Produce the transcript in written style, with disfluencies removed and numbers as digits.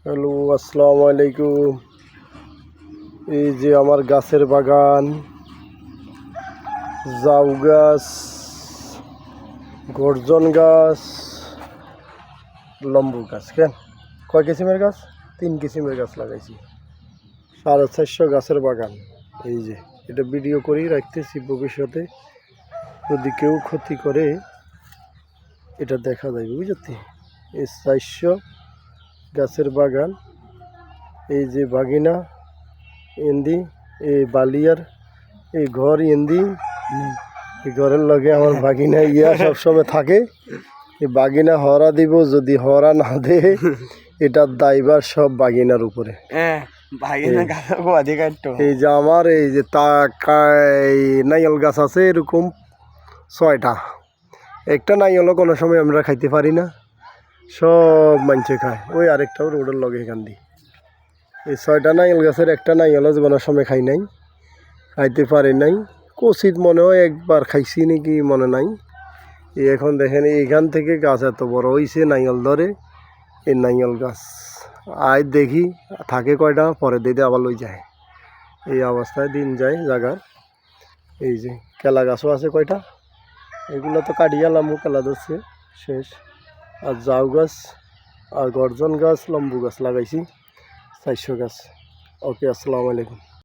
Hello, আসসালামু আলাইকুম। এই যে আমার গাছের বাগান, জাউ গাছ, গর্জন গাছ, লম্বু গাছ। কেন কয় কিসিমের গাছ? 3 কিসিমের গাছ লাগাইছি। 450 গাছের বাগান। এই যে এটা ভিডিও করেই রাখতেছি, ভবিষ্যতে যদি কেউ ক্ষতি করে এটা দেখা যাবে, বুঝলি? এই 400 গাছের বাগান। এই যে বাগিনা এন্দি, এই বালিয়ার এই ঘর এন্দি, এই ঘরের লগে আমার বাগিনা সবসময় থাকে। এই বাগিনা হরা দিব, যদি হরা না দে এটার দায়ভার সব বাগিনার উপরে। এই যে আমার এই যে নাইল গাছ আছে এরকম 6টা। একটা নাইলও কোনো সময় আমরা খাইতে পারি না, সব মানুষে খায়। ওই আরেকটাও রোডের লগে এখান দিয়ে। এই 6টা নাইল গাছের একটা নাইলও জীবনের সময় খাই নাই, খাইতে পারি নাই। কচিত মনে হয় একবার খাইছি নাকি, মনে নাই। এই এখন দেখেন এইখান থেকে গাছ এত বড় হয়েছে, নাইল ধরে। এই নাইল গাছ আজ দেখি থাকে কয়টা, পরে দিতে আবার লই যায়। এই অবস্থায় দিন যায় জায়গার। এই যে কেলা গাছও আছে কয়টা, এগুলো তো কাটিয়ালাম, কেলা ধরছে শেষ। আর জাউ গাছ আর গর্জন গাছ, লম্বু গাছ লাগাইছি 400 গাছ। ওকে, আসসালামু আলাইকুম।